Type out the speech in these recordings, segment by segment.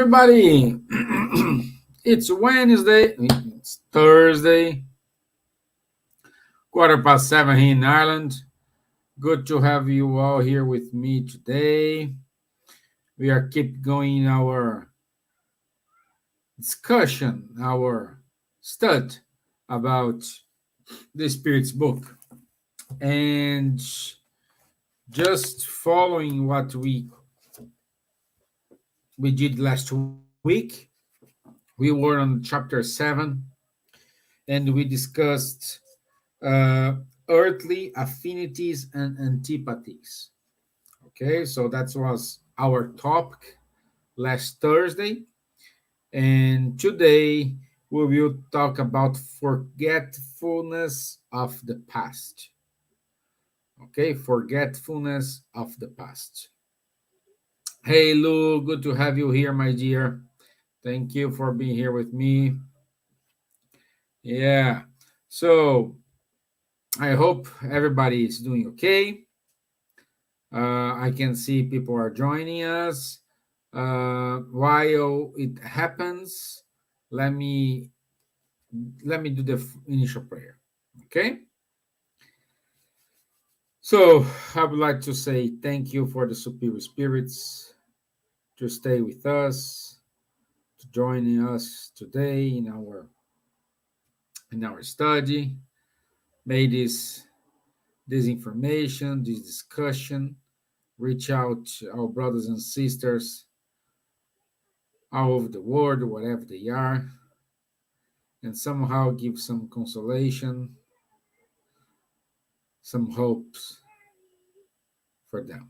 everybody. It's Wednesday, it's Thursday, 7:15 here in Ireland. Good to have you all here with me today. We are keep going our discussion, our stud about the Spirit's book. And just following what we did last week, we were on chapter 7 and we discussed uh, earthly affinities and antipathies. Okay, so that was our topic last Thursday. And today we will talk about forgetfulness of the past. Okay, forgetfulness of the past. Hey, Lou, good to have you here, my dear. Thank you for being here with me. Yeah, so I hope everybody is doing okay. I can see people are joining us. While it happens, let me do the initial prayer. Okay. So I would like to say thank you for the superior spirits to stay with us, to joining us today in our study. May this information, this discussion, reach out to our brothers and sisters all over the world, wherever they are, and somehow give some consolation, some hopes for them.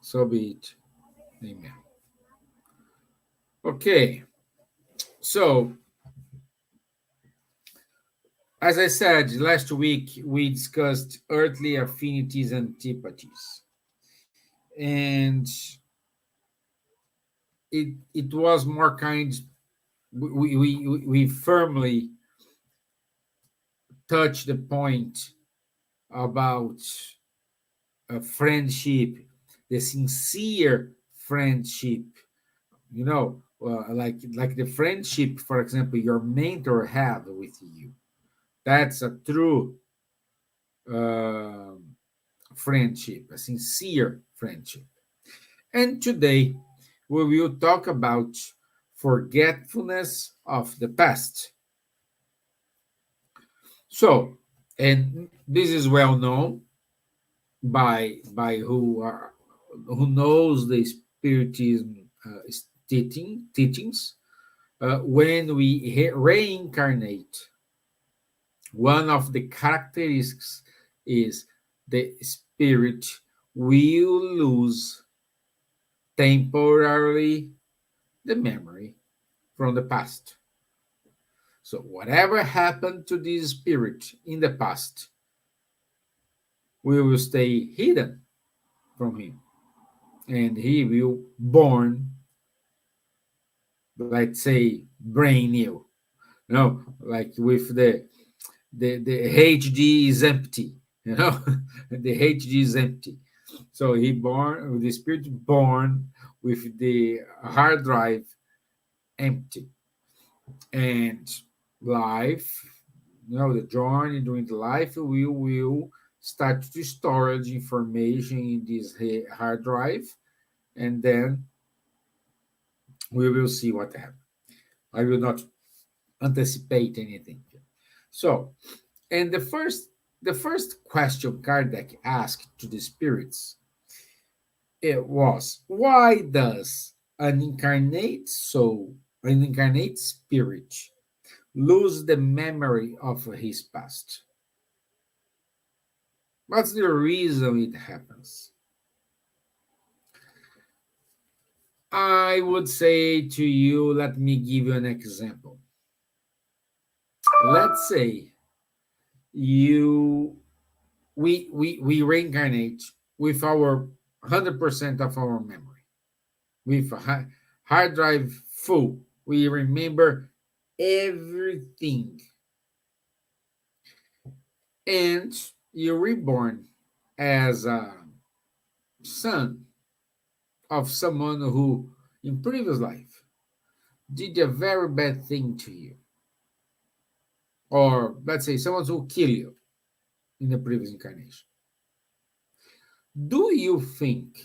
So be it. Amen. Okay, so as I said last week, we discussed earthly affinities and antipathies. And it was more kind, we firmly touched the point about a friendship, the sincere friendship, like the friendship, for example, your mentor had with you. That's a true uh, friendship, a sincere friendship. And today we will talk about forgetfulness of the past. So, and this is well known by who knows the spiritism teachings. When we reincarnate, one of the characteristics is the spirit will lose temporarily the memory from the past. So whatever happened to this spirit in the past will stay hidden from him, and he will born, let's say, brand new. Like with the HD is empty. The HD is empty. So the spirit born with the hard drive empty, and life, the journey during the life, we will start to storage information in this hard drive, and then we will see what happens. I will not anticipate anything. So, and the first question Kardec asked to the spirits, it was, why does an incarnate soul, an incarnate spirit, lose the memory of his past? What's the reason it happens? I would say to you, let me give you an example. Let's say we reincarnate with our 100% of our memory, with a hard drive full. We remember everything. And you're reborn as a son of someone who in previous life did a very bad thing to you, or let's say someone who kill you in the previous incarnation, do you think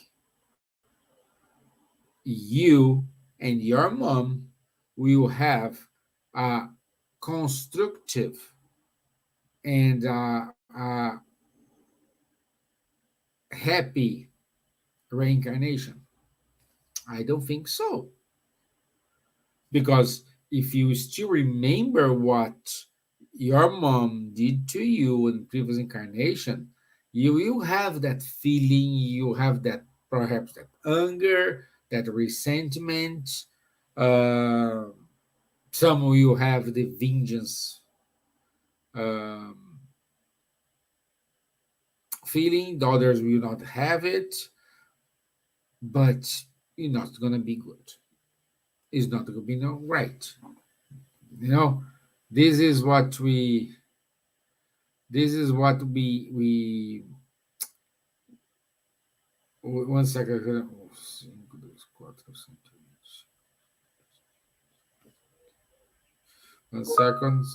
you and your mom will have a constructive and happy reincarnation? I don't think so. Because if you still remember what your mom did to you in previous incarnation, you will have that feeling, you have that perhaps that anger, that resentment. Uh, some will have the vengeance um, feeling, the others will not have it, but it's not going to be good. It's not going to be no right. You know, this is what we this is what we 1 second. 1 second.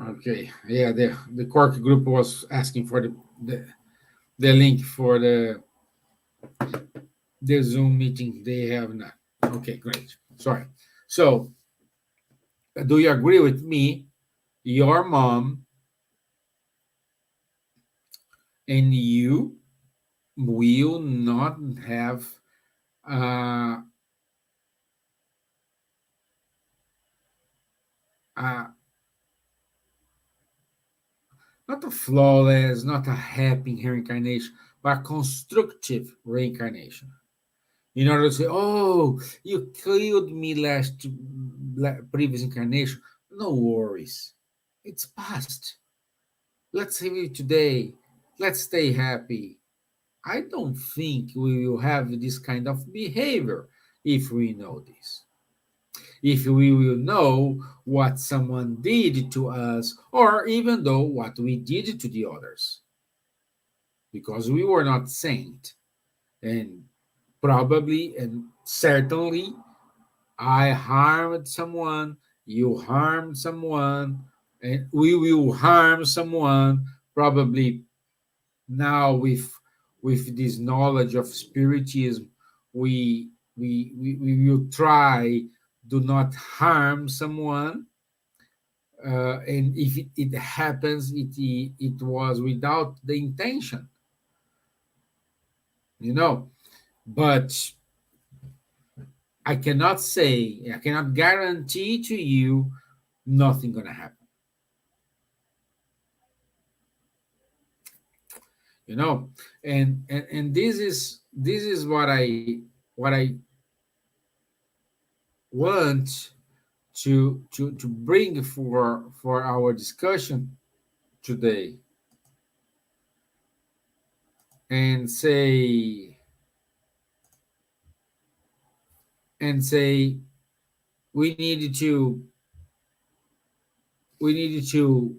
Okay, yeah, the Cork group was asking for the link for the Zoom meeting they have now. Okay, great. Sorry. So, do you agree with me? Your mom and you will not have uh, uh, not a flawless, not a happy reincarnation, but a constructive reincarnation. In order to say, oh, you killed me previous incarnation. No worries. It's past. Let's have it today. Let's stay happy. I don't think we will have this kind of behavior if we know this. If we will know what someone did to us, or even though what we did to the others, because we were not saint, and probably and certainly I harmed someone, you harmed someone, and we will harm someone. Probably now with this knowledge of spiritism, we will try do not harm someone. And if it happens, it was without the intention, you know. But I cannot guarantee to you nothing gonna happen. You know, and this is what I want to bring for our discussion today, and say we needed to we needed to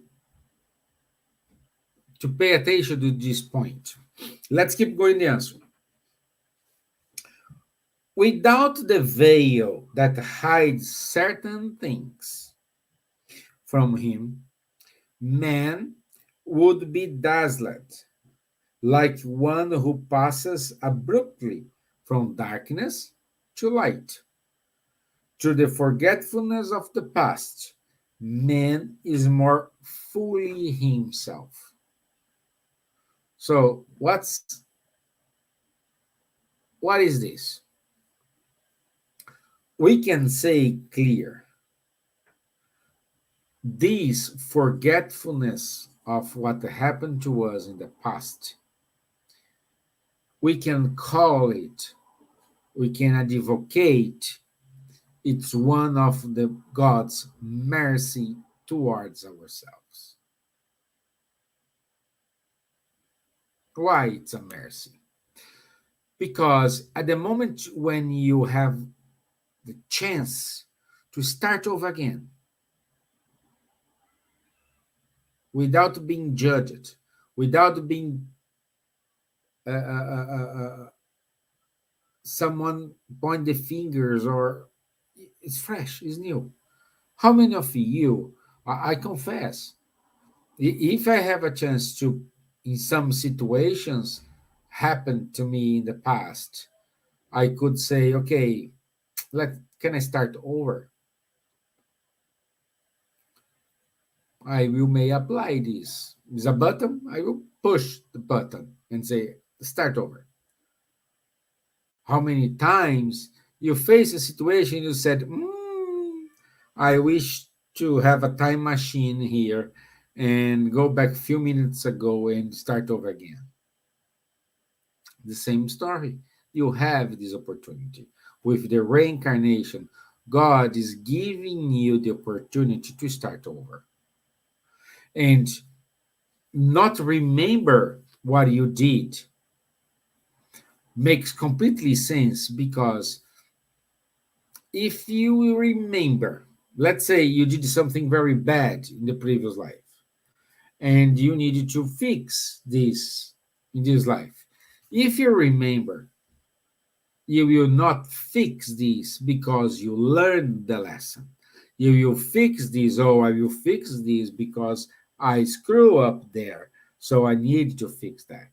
pay attention to this point. Let's keep going the answer. Without the veil that hides certain things from him, man would be dazzled, like one who passes abruptly from darkness to light. Through the forgetfulness of the past, man is more fully himself. So, what is this? We can say clear this forgetfulness of what happened to us in the past. We can call it, we can advocate, it's one of the God's mercy towards ourselves. Why it's a mercy? Because at the moment when you have the chance to start over again without being judged, without being someone point the fingers, or it's fresh, it's new. How many of you, I confess, if I have a chance to, in some situations, happened to me in the past, I could say, okay, can I start over? I will may apply this. Is a button, I will push the button and say, start over. How many times you face a situation you said, I wish to have a time machine here and go back a few minutes ago and start over again. The same story. You have this opportunity. With the reincarnation, God is giving you the opportunity to start over. And not remember what you did makes completely sense, because if you remember, let's say you did something very bad in the previous life and you needed to fix this in this life. If you remember, you will not fix this because you learned the lesson. You will fix this, oh, I will fix this because I screw up there. So I need to fix that.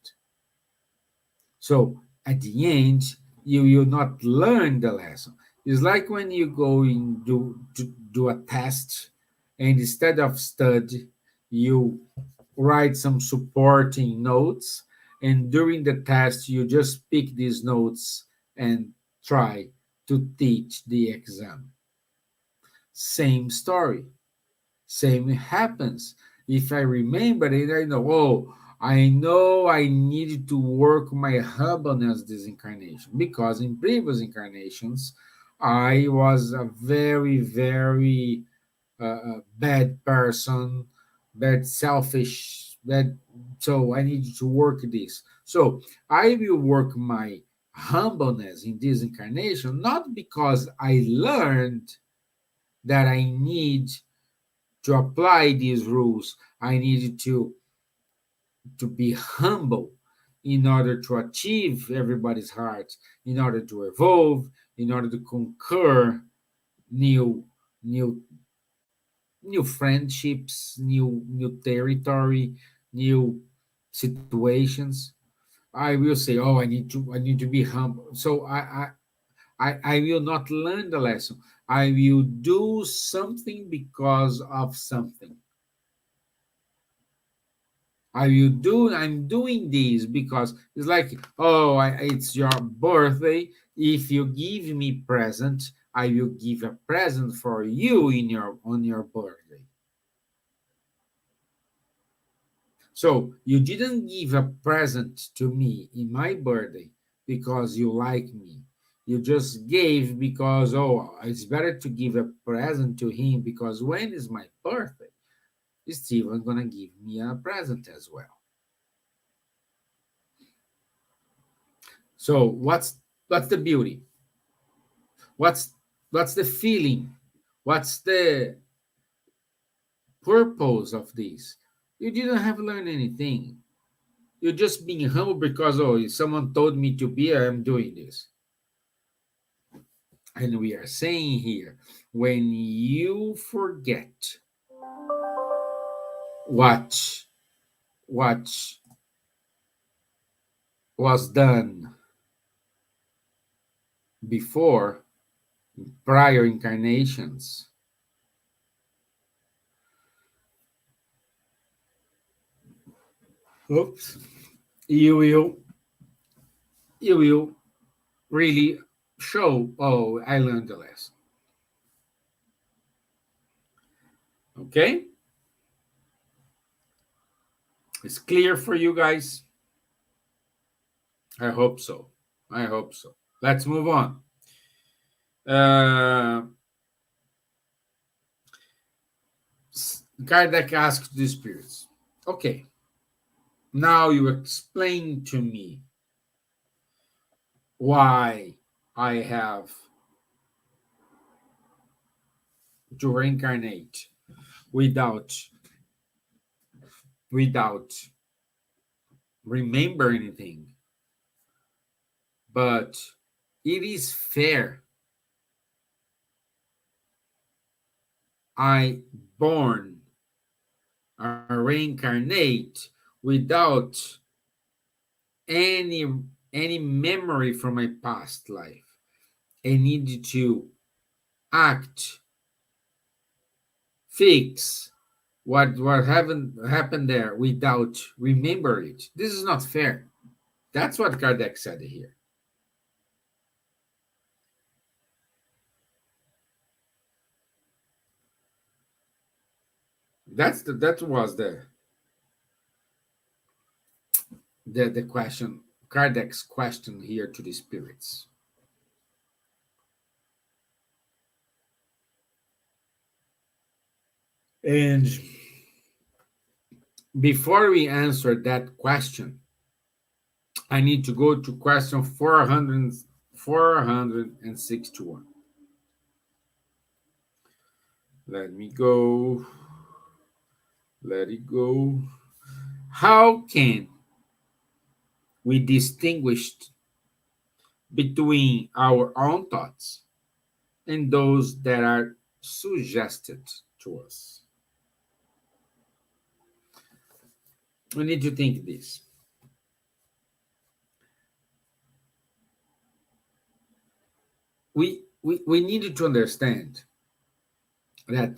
So at the end, you will not learn the lesson. It's like when you go in to do a test, and instead of study, you write some supporting notes, and during the test, you just pick these notes and try to teach the exam. Same story. Same happens. If I remember it, I know I needed to work my humbleness this incarnation, because in previous incarnations, I was a very, very bad person, bad, selfish, bad. So I needed to work this. So I will work my humbleness in this incarnation, not because I learned that I need to apply these rules. I needed to be humble in order to achieve everybody's heart, in order to evolve, in order to conquer new new new friendships, new territory, new situations. I will say, oh, I need to be humble. So I will not learn the lesson. I will do something because of something. I'm doing this because it's like, oh, it's your birthday. If you give me present, I will give a present for you on your birthday. So you didn't give a present to me in my birthday because you like me. You just gave because, oh, it's better to give a present to him because when is my birthday, Steven gonna give me a present as well. So what's the beauty? What's what's the feeling? What's the purpose of this? You didn't have learned anything. You're just being humble because, oh, someone told me to be, I'm doing this. And we are saying here, when you forget what what was done before, prior incarnations, oops, you will you will really show, oh, I learned the lesson. Okay, it's clear for you guys. I hope so. I hope so. Let's move on. uh Kardec asked the spirits, okay, now you explain to me why I have to reincarnate without without remember anything, but it is fair. I born reincarnate without any any memory from my past life. I need to act, fix what happened there without remember it. This is not fair. That's what Kardec said here. That was the question, Kardec's question here to the spirits. And before we answer that question, I need to go to question 461. Let me go. Let it go. How can we distinguish between our own thoughts and those that are suggested to us? We need to think this. We needed to understand that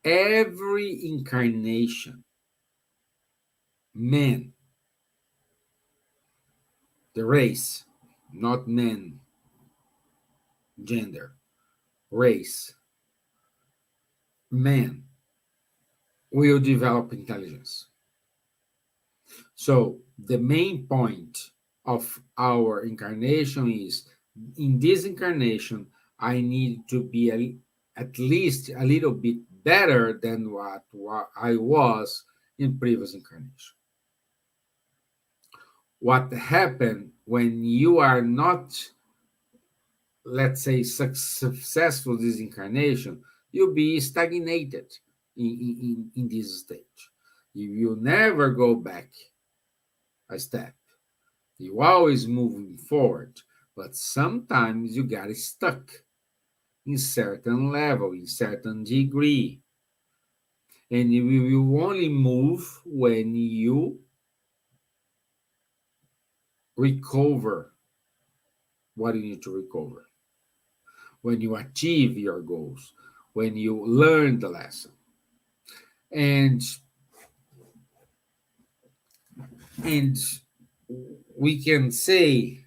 every incarnation, man, the race, not men, gender, race, man, will develop intelligence. So the main point of our incarnation is, in this incarnation, I need to be at least a little bit better than what I was in previous incarnation. What happened when you are not, let's say, successful this incarnation, you'll be stagnated in this stage. You will never go back a step. You always moving forward, but sometimes you got stuck in certain level, in certain degree. And you will only move when you recover what you need to recover, when you achieve your goals, when you learn the lesson. And and we can say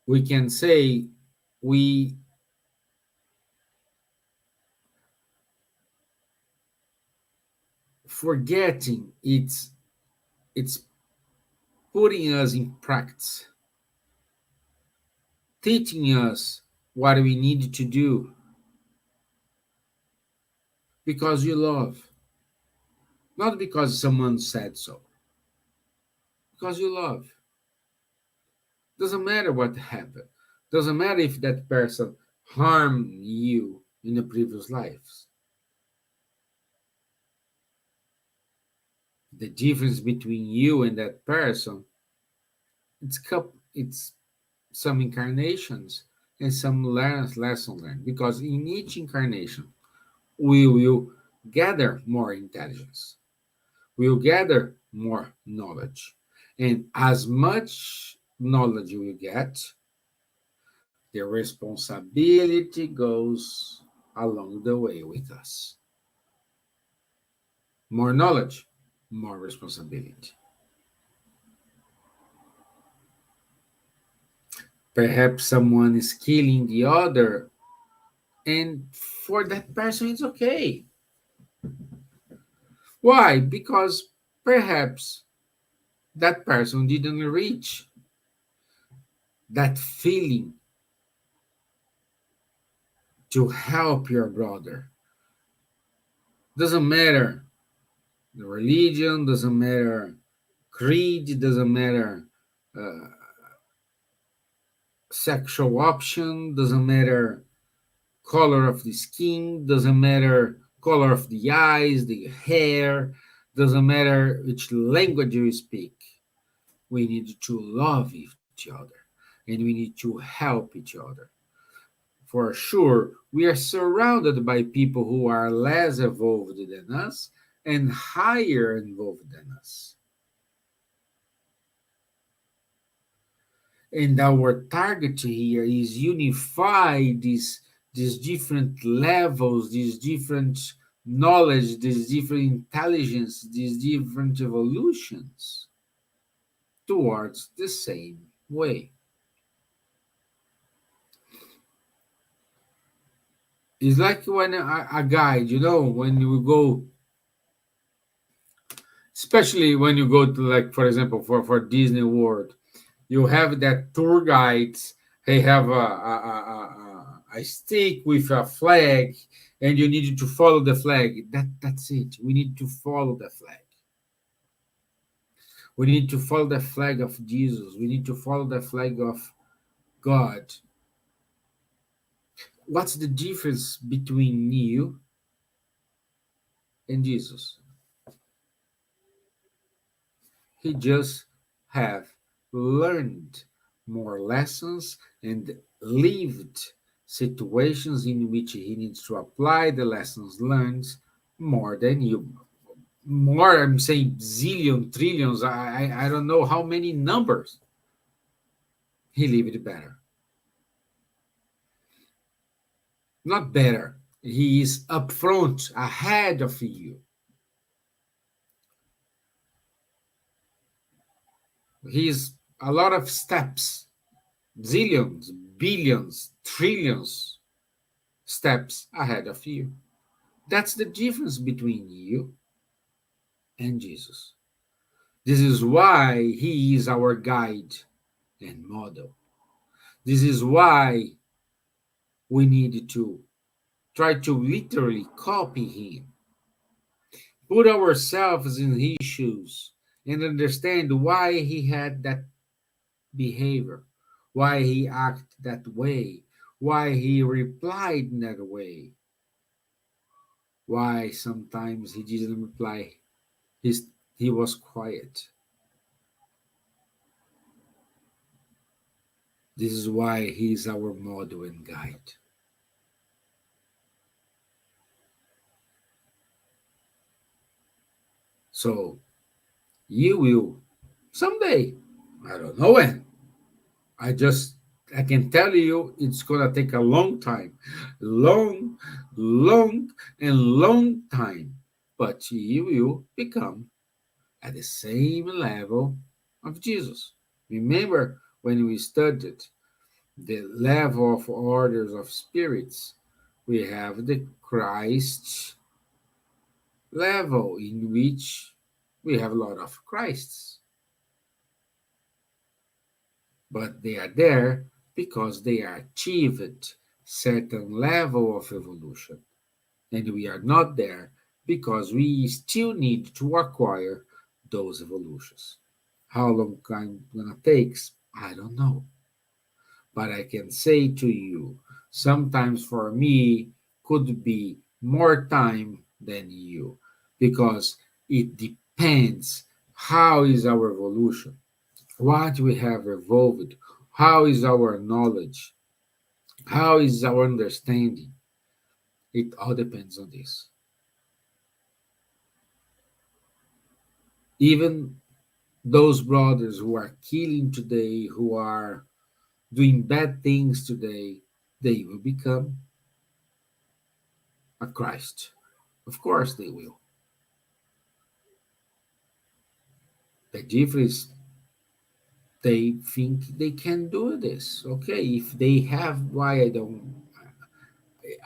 we forgetting it's putting us in practice, teaching us what we need to do because you love, not because someone said so, because you love. Doesn't matter what happened, doesn't matter if that person harmed you in the previous lives. The difference between you and that person, it's some incarnations and some lesson learned, because in each incarnation we will gather more intelligence, we will gather more knowledge, and as much knowledge we get, the responsibility goes along the way with us. More knowledge, more responsibility. Perhaps someone is killing the other, and for that person, it's okay. Why? Because perhaps that person didn't reach that feeling to help your brother. Doesn't matter the religion, doesn't matter creed, doesn't matter sexual option, doesn't matter color of the skin, doesn't matter color of the eyes, the hair, doesn't matter which language you speak. We need to love each other and we need to help each other. For sure, we are surrounded by people who are less evolved than us and higher evolved than us. And our target here is unify these different levels, these different knowledge, these different intelligence, these different evolutions towards the same way. It's like when a guide, when you go, especially when you go to, like, for example, for Disney World, you have that tour guides. They have a stick with a flag, and you need to follow the flag. That's it. We need to follow the flag. We need to follow the flag of Jesus. We need to follow the flag of God. What's the difference between you and Jesus? He just have learned more lessons and lived situations in which he needs to apply the lessons learned more than you. More, I'm saying zillion, trillions, I don't know how many numbers. He lived better. Not better. He is up front, ahead of you. He's a lot of steps, zillions, billions, trillions steps ahead of you. That's the difference between you and Jesus. This is why he is our guide and model. This is why we need to try to literally copy him, put ourselves in his shoes, and understand why he had that behavior, why he acted that way, why he replied in that way, why sometimes he didn't reply. He was quiet. This is why he is our model and guide. So you will someday, I don't know when. I can tell you it's gonna take a long time. Long, long, and long time. But you will become at the same level of Jesus. Remember when we studied the level of orders of spirits, we have the Christ level in which we have a lot of Christs, but they are there because they achieved certain level of evolution, and we are not there because we still need to acquire those evolutions. How long time gonna takes, I don't know, but I can say to you, sometimes for me could be more time than you, because it depends how is our evolution, what we have evolved, how is our knowledge, how is our understanding. It all depends on this. Even those brothers who are killing today, who are doing bad things today, they will become a Christ. Of course they will. The difference, they think they can do this. Okay, if they have, why I don't?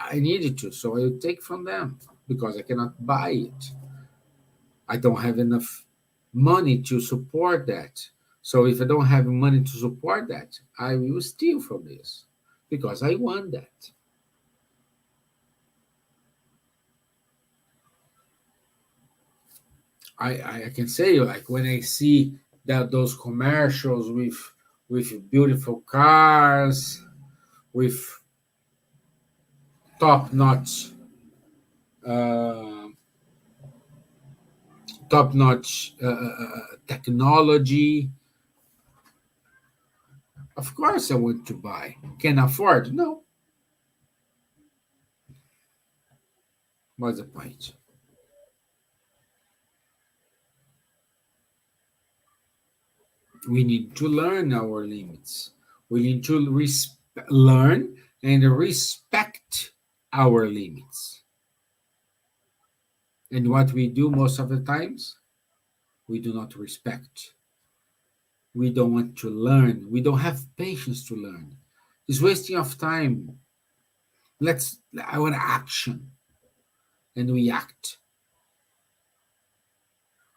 I needed to, so I will take from them because I cannot buy it. I don't have enough money to support that. So if I don't have money to support that, I will steal from this because I want that. I can say, like, when I see that those commercials with beautiful cars, with top notch, uh, top notch technology. Of course, I want to buy. Can afford? No. What's the point? We need to learn our limits. We need to learn and respect our limits. And what we do most of the times, we do not respect. We don't want to learn. We don't have patience to learn. It's wasting of time. I want action, and we act.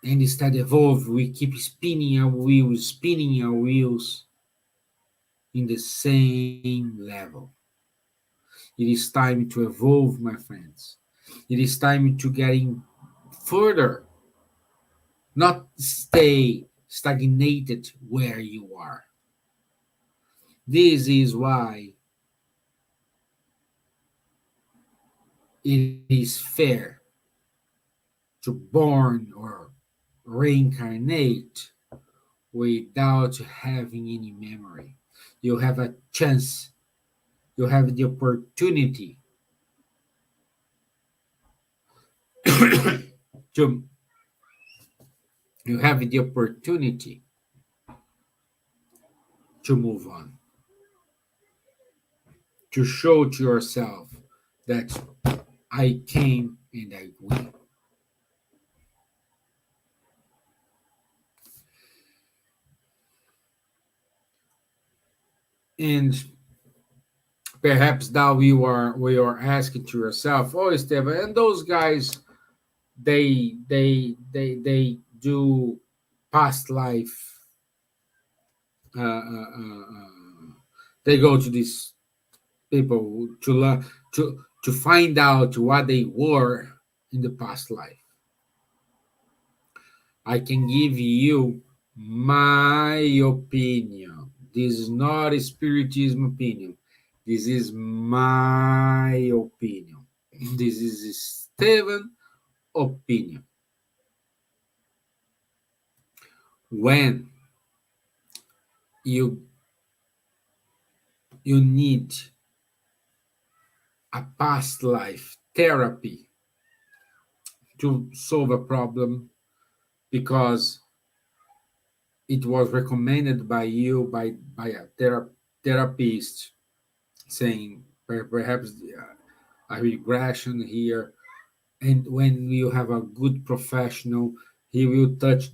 And instead evolve, we keep spinning our wheels in the same level. It is time to evolve, my friends. It is time to getting further, not stay stagnated where you are. This is why it is fair to born or reincarnate without having any memory. You have a chance, you have the opportunity to you have the opportunity to move on, to show to yourself that I came and I will. And perhaps now you are asking to yourself, oh Stevan, and those guys they do past life, they go to these people to learn to find out what they were in the past life. I can give you my opinion. This is not a spiritism opinion. This is my opinion. This is Stevan opinion. When you need a past life therapy to solve a problem because it was recommended by you by a therapist saying perhaps a regression here, and when you have a good professional, he will touch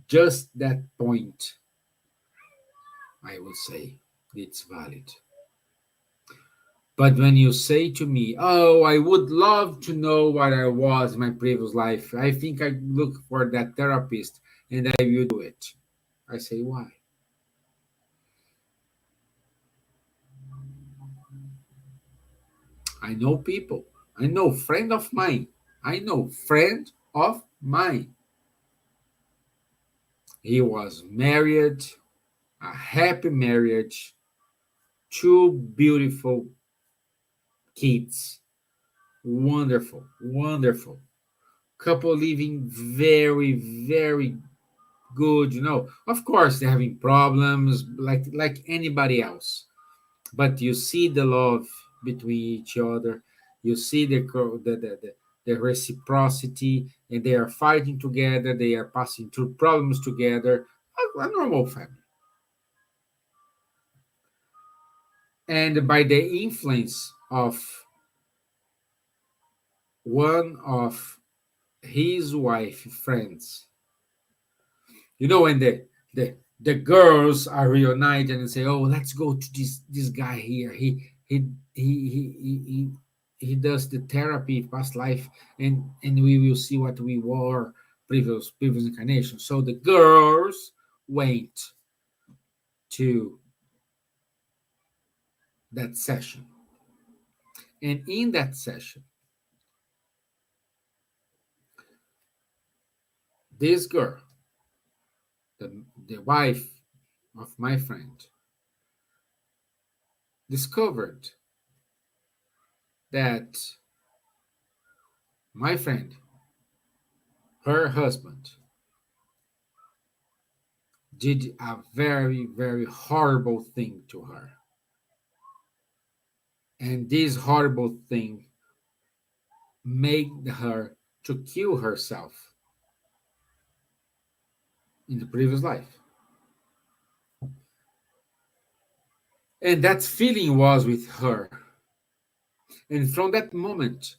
just that point. I would say it's valid. But when you say to me, oh, I would love to know what I was in my previous life, I think I look for that therapist and I will do it. I say, why? I know people. I know friend of mine. I know friend of mine. He was married, a happy marriage, two beautiful kids. Wonderful, wonderful. Couple living very, very good. Of course, they're having problems like anybody else. But you see the love between each other. You see the reciprocity, and they are fighting together. They are passing through problems together. A normal family. And by the influence of one of his wife friends, when the girls are reunited and say, "Oh, let's go to this guy here. He does the therapy past life, and we will see what we were previous incarnation." So the girls went to that session, and in that session, this girl, the wife of my friend, discovered that my friend, her husband, did a very, very horrible thing to her. And this horrible thing made her to kill herself in the previous life. And that feeling was with her. And from that moment,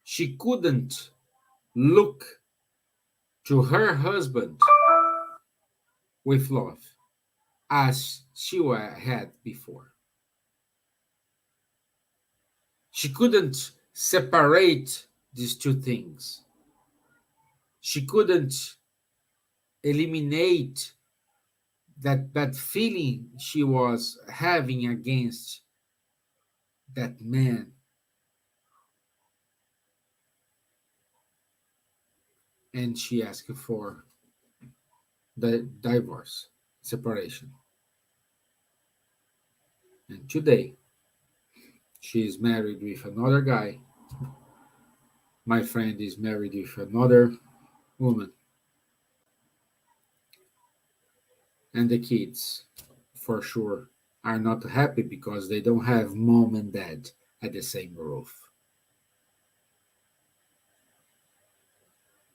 she couldn't look to her husband with love as she had before. She couldn't separate these two things. She couldn't eliminate that feeling she was having against that man. And she asked for the divorce, separation. And today, she is married with another guy. My friend is married with another woman. And the kids, for sure, are not happy because they don't have mom and dad at the same roof.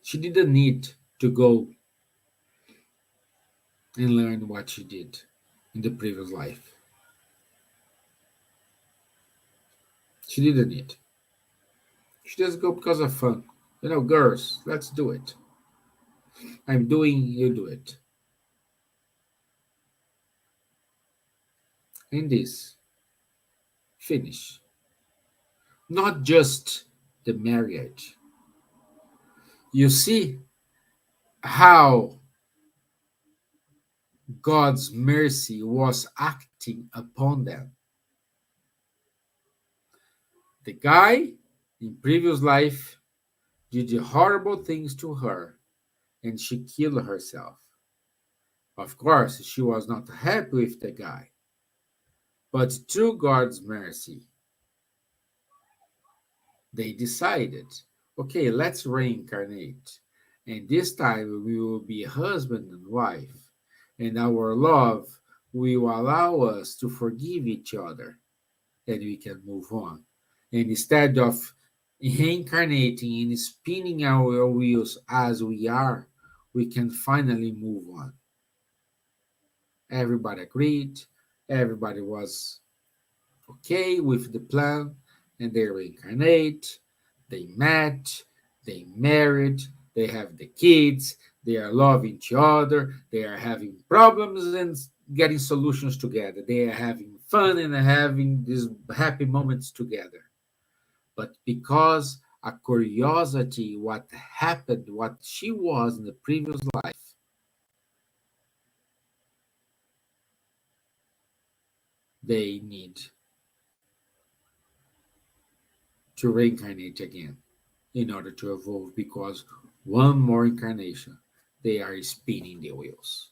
She didn't need to go and learn what she did in the previous life. She didn't need. She just go because of fun. Girls, let's do it. I'm doing, you do it. And this, finish. Not just the marriage. You see how God's mercy was acting upon them. The guy in previous life did horrible things to her and she killed herself. Of course, she was not happy with the guy, but through God's mercy, they decided, okay, let's reincarnate. And this time we will be husband and wife, and our love will allow us to forgive each other, and we can move on. And instead of reincarnating and spinning our wheels as we are, we can finally move on. Everybody agreed, everybody was okay with the plan, and they reincarnate, they met, they married, they have the kids, they are loving each other, they are having problems and getting solutions together, they are having fun and having these happy moments together. But because a curiosity, what happened, what she was in the previous life, they need to reincarnate again in order to evolve, because one more incarnation, they are spinning the wheels.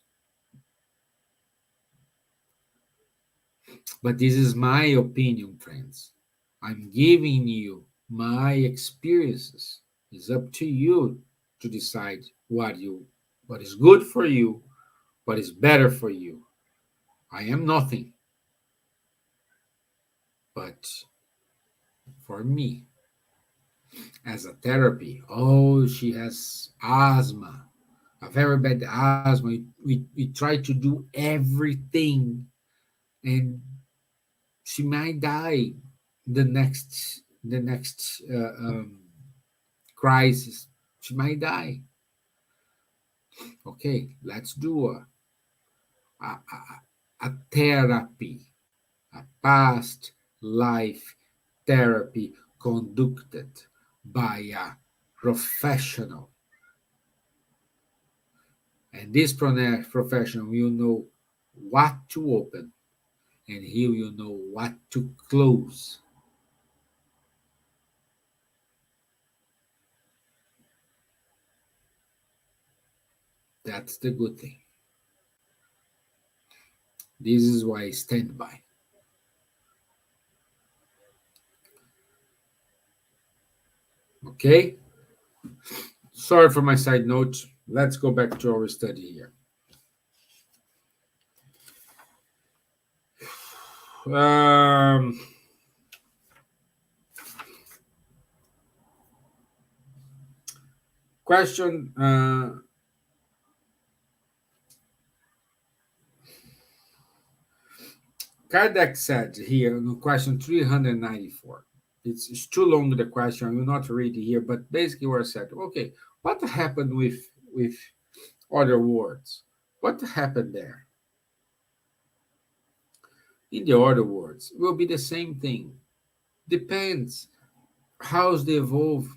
But this is my opinion, friends. I'm giving you my experiences. It's up to you to decide what is good for you, what is better for you. I am nothing. But for me, as a therapy, oh, she has asthma, a very bad asthma. We try to do everything, and she might die the next crisis. She might die. Okay, let's do a therapy, a past life therapy conducted by a professional. And this professional will know what to open and he will know what to close. That's the good thing. This is why I stand by. Okay? Sorry for my side note. Let's go back to our study here. Um, question Kardec said here in question 394. It's too long the question. I will not read it here, but basically what I said, okay, what happened with other words? What happened there? In the other words, will be the same thing. Depends. How's they evolve?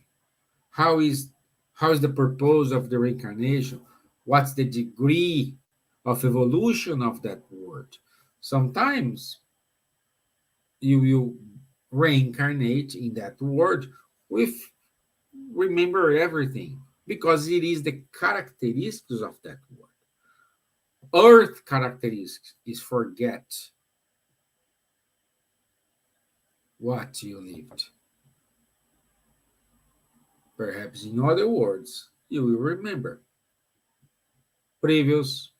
How is how is the purpose of the reincarnation? What's the degree of evolution of that word? Sometimes you will reincarnate in that word with remember everything because it is the characteristics of that word. Earth characteristics is forget what you lived. Perhaps in other words, you will remember previous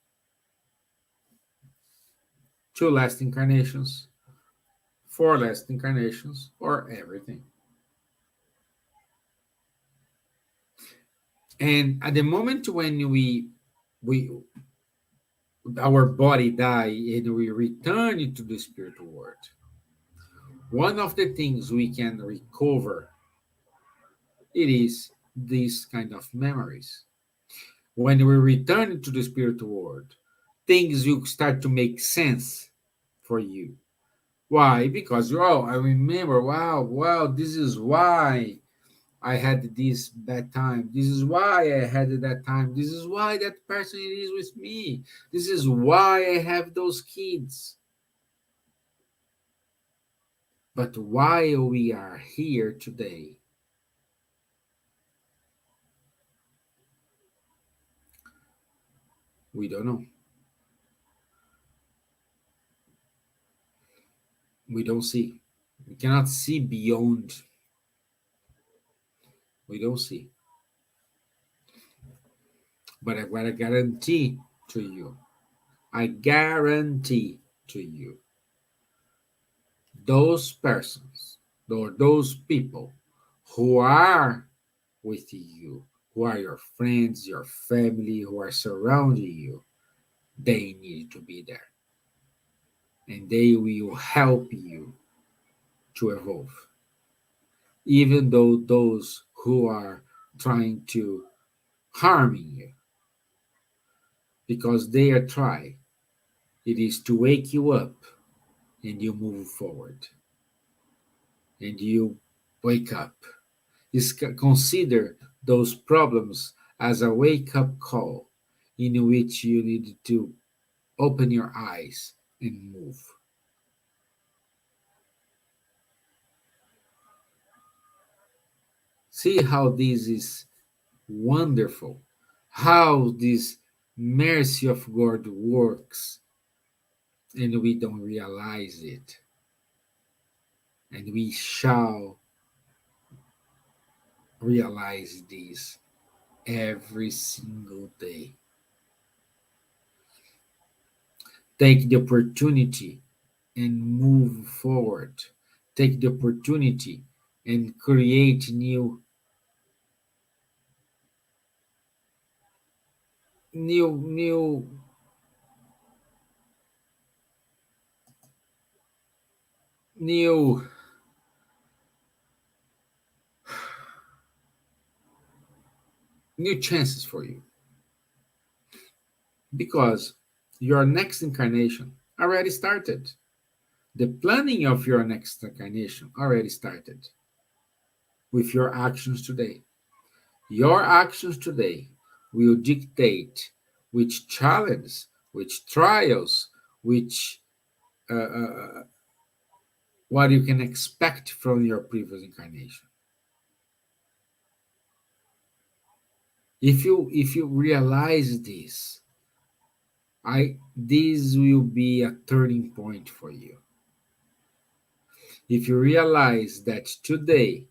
two last incarnations, four last incarnations, or everything. And at the moment when we our body die and we return into the spiritual world, one of the things we can recover it is these kind of memories. When we return to the spiritual world, things will start to make sense for you. Why? Because oh, I remember. Wow, this is why I had this bad time. This is why I had that time. This is why that person is with me. This is why I have those kids. But why we are here today, we don't know. We don't see. We cannot see beyond. We don't see. But I got a guarantee to you. I guarantee to you, those persons or those people who are with you, who are your friends, your family, who are surrounding you, they need to be there. And they will help you to evolve. Even though those who are trying to harm you, because they are trying, it is to wake you up and you move forward and you wake up. Is consider those problems as a wake up call in which you need to open your eyes and move. See how this is wonderful, how this mercy of God works, and we don't realize it. And we shall realize this every single day. Take the opportunity and move forward. Take the opportunity and create new new new chances for you because your next incarnation already started. The planning of your next incarnation already started with your actions today. Your actions today will dictate which challenge, which trials, which what you can expect from your previous incarnation. If you realize this, this will be a turning point for you. If you realize that today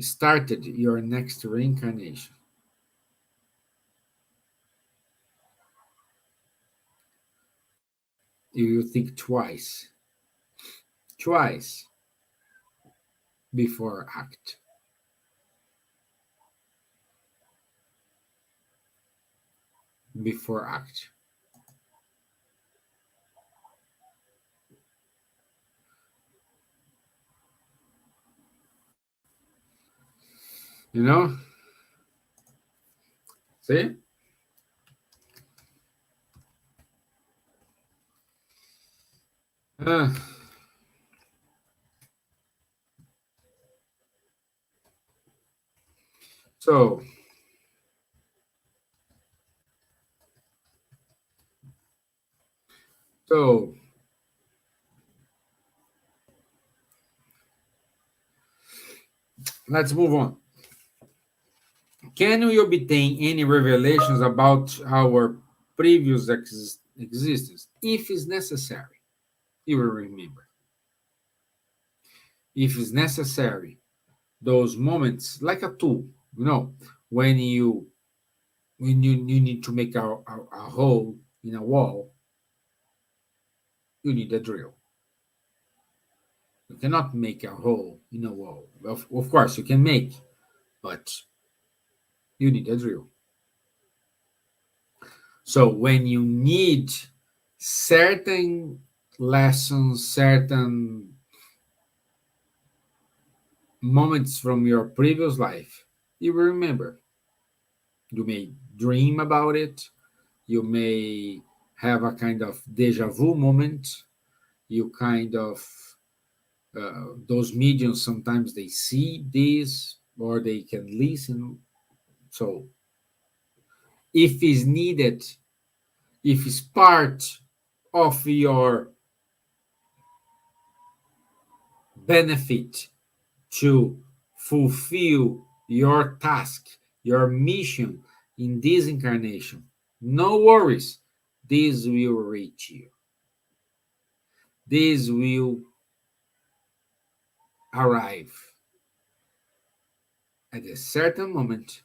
started your next reincarnation, you think twice before act. Before act. You know? See? Uh, so, so let's move on. Can we obtain any revelations about our previous existence? If it's necessary, you will remember. If it's necessary, those moments, like a tool, you know, when you need to make a hole in a wall, you need a drill. You cannot make a hole in a wall. Of course, you can make, but you need a drill. So when you need certain lessons, certain moments from your previous life, you will remember. You may dream about it. You may have a kind of deja vu moment. You kind of, those mediums, sometimes they see this or they can listen. So if it's needed, if it's part of your benefit to fulfill your task, your mission in this incarnation, no worries, this will reach you. This will arrive at a certain moment,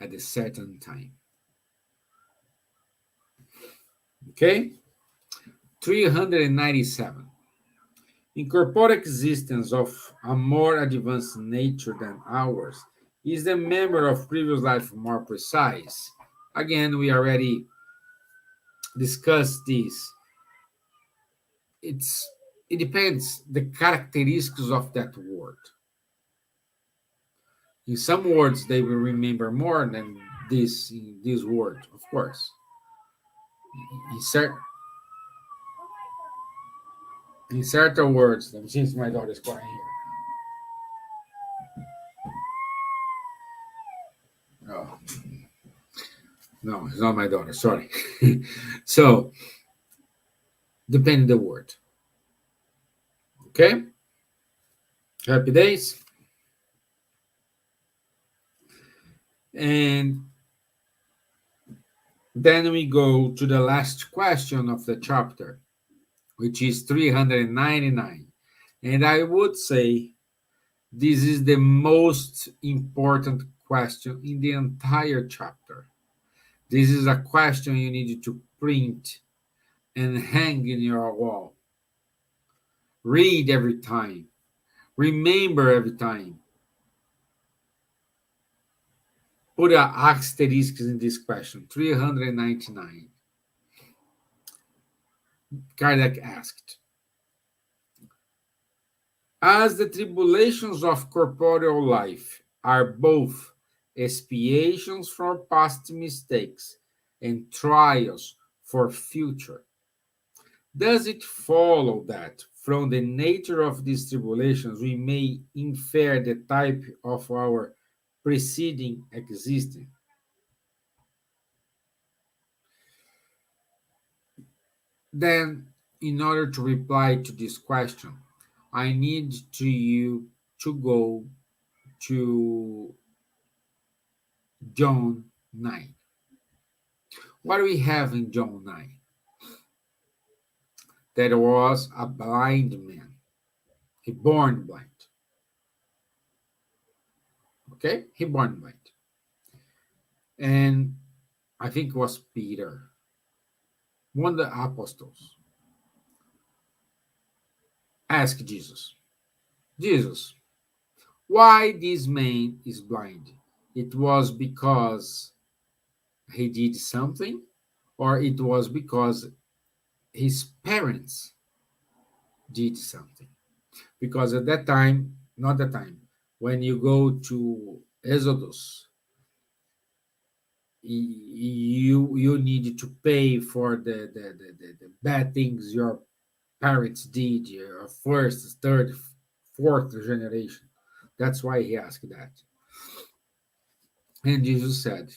at a certain time. Okay? 397. Incorporeal existence of a more advanced nature than ours. Is the memory of previous life more precise? Again, we already discussed this. It depends the characteristics of that word. In some words, they will remember more than this word, of course. In, cer- in certain words, let me see if my daughter's crying here. Oh, no, it's not my daughter. Sorry. So, depending the word. Okay? Happy days. And then we go to the last question of the chapter, which is 399. And I would say this is the most important question in the entire chapter. This is a question you need to print and hang in your wall. Read every time. Remember every time. Put an asterisk in this question. 399. Kardec asked, as the tribulations of corporeal life are both expiations for past mistakes and trials for future, does it follow that from the nature of these tribulations we may infer the type of our preceding existence? Then, in order to reply to this question, I need you to go to John 9. What do we have in John 9? There was a blind man, a born blind. Okay, he born blind, and I think it was Peter, one of the apostles, asked Jesus, Jesus, why this man is blind? It was because he did something, or it was because his parents did something? Because at that time, not that time, when you go to Exodus, you need to pay for the bad things your parents did, your first, third, fourth generation. That's why he asked that. And Jesus said,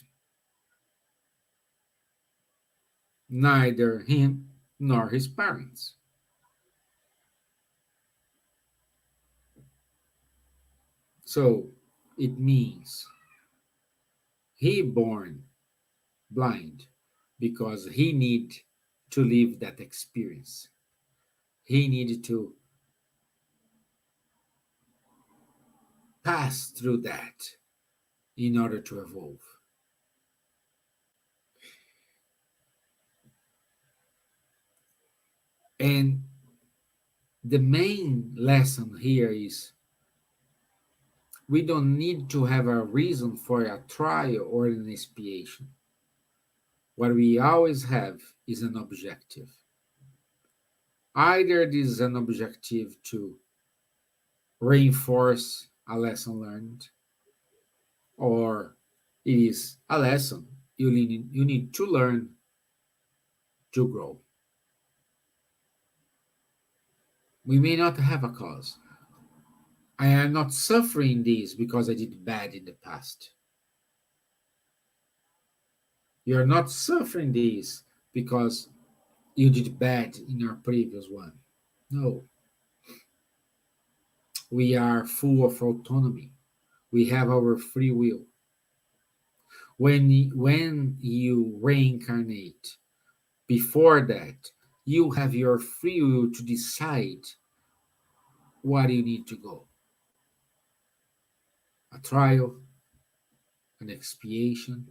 neither him nor his parents. So it means he born blind because he need to live that experience. He needed to pass through that in order to evolve. And the main lesson here is we don't need to have a reason for a trial or an expiation. What we always have is an objective. Either this is an objective to reinforce a lesson learned, or it is a lesson you need to learn to grow. We may not have a cause. I am not suffering this because I did bad in the past. You're not suffering this because you did bad in your previous one. No, we are full of autonomy. We have our free will. When you reincarnate, before that, you have your free will to decide what you need to go. A trial, an expiation.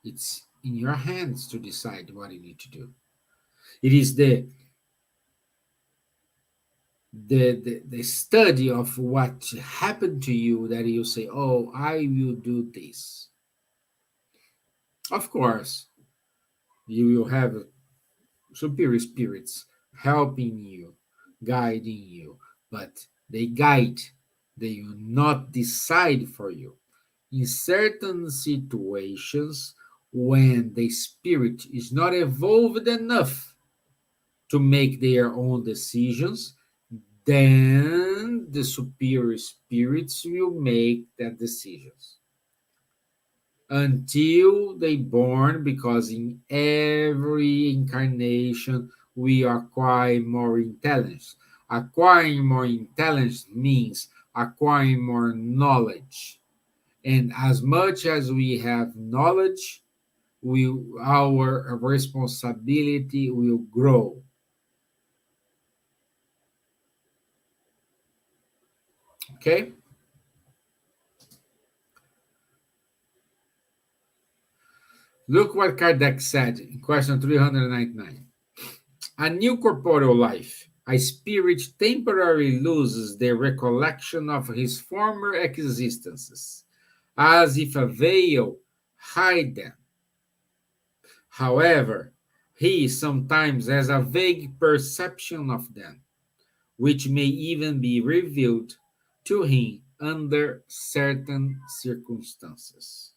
It's in your hands to decide what you need to do. It is the study of what happened to you that you say, oh, I will do this. Of course, you will have superior spirits helping you, guiding you, but they guide, they will not decide for you. In certain situations, when the spirit is not evolved enough to make their own decisions, then the superior spirits will make their decisions until they born, because in every incarnation we acquire more intelligence. Acquiring more intelligence means acquiring more knowledge, and as much as we have knowledge, our responsibility will grow. Okay. Look what Kardec said in question 399. A new corporeal life, a spirit temporarily loses the recollection of his former existences, as if a veil hide them. However, he sometimes has a vague perception of them, which may even be revealed to him under certain circumstances.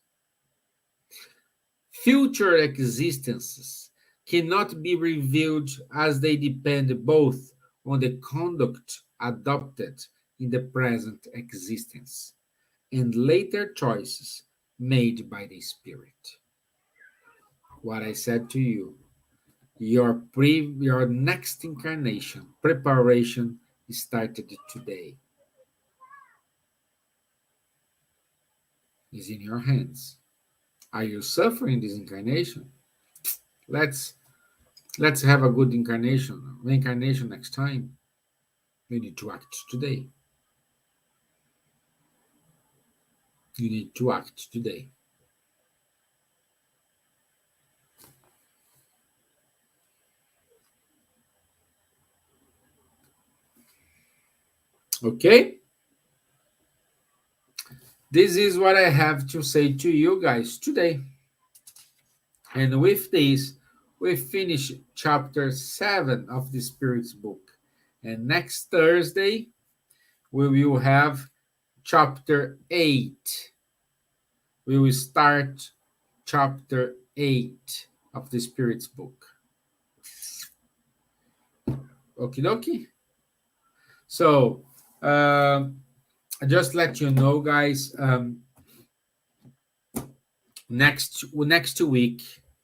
Future existences cannot be revealed as they depend both on the conduct adopted in the present existence and later choices made by the spirit. What I said to you, your next incarnation preparation started today. Is in your hands. Are you suffering this incarnation? Let's let's have a good incarnation, reincarnation next time. We need to act today. You need to act today. Okay? This is what I have to say to you guys today. And with this, we finish chapter 7 of the Spirit's book. And next Thursday, we will have chapter 8. We will start chapter 8 of the Spirit's book. Okie dokie. So, just let you know, guys, next week,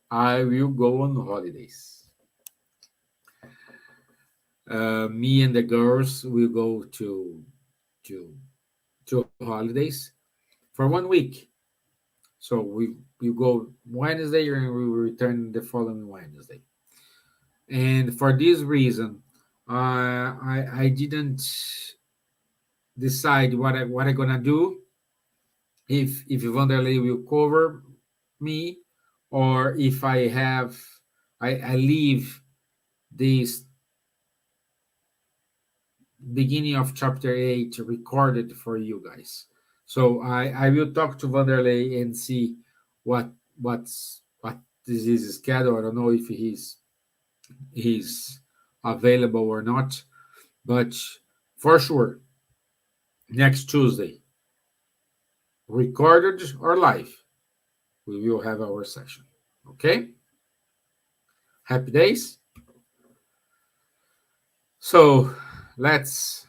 I will go on holidays. Me and the girls will go to holidays for 1 week. So we go Wednesday and we will return the following Wednesday. And for this reason, I didn't decide what I gonna do, if Vanderlei will cover me, or if I leave this beginning of chapter 8 recorded for you guys. So I will talk to Vanderlei and see what this is schedule. I don't know if he's available or not, but for sure next Tuesday, recorded or live, we will have our session. Okay? Happy days. So let's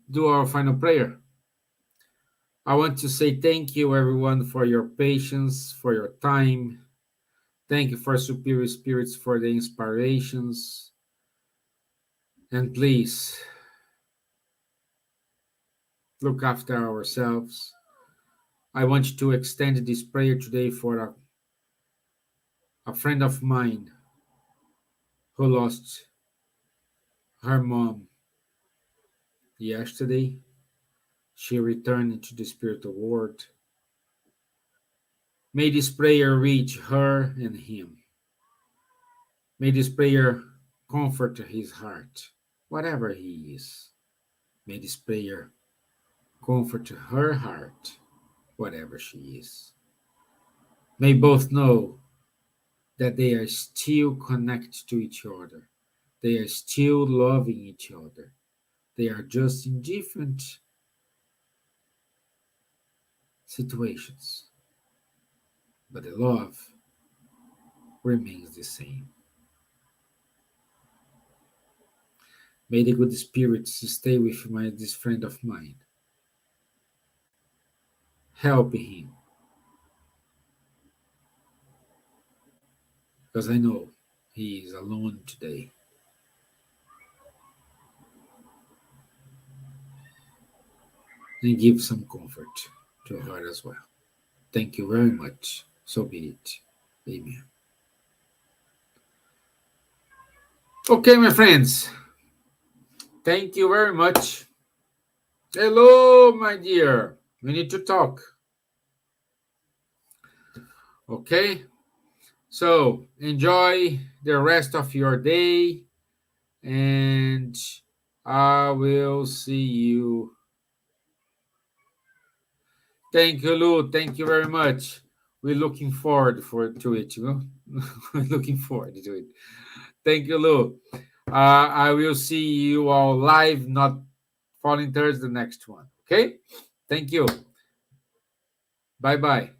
do our final prayer. I want to say thank you, everyone, for your patience, for your time. Thank you for Superior Spirits for the inspirations. And please look after ourselves. I want to extend this prayer today for a friend of mine who lost her mom yesterday. She returned into the spiritual world. May this prayer reach her and him. May this prayer comfort his heart, whatever he is. May this prayer comfort her heart, whatever she is. May both know that they are still connected to each other. They are still loving each other. They are just in different situations. But the love remains the same. May the good spirits stay with this friend of mine. Help him. Because I know he is alone today. And give some comfort to her as well. Thank you very much. So be it. Amen. Okay, my friends. Thank you very much. Hello, my dear. We need to talk. Okay? So, enjoy the rest of your day. And I will see you. Thank you, Lou. Thank you very much. We're looking forward to it. We're looking forward to it. Thank you, Lou. I will see you all live, not following Thursday, the next one. Okay? Thank you. Bye-bye.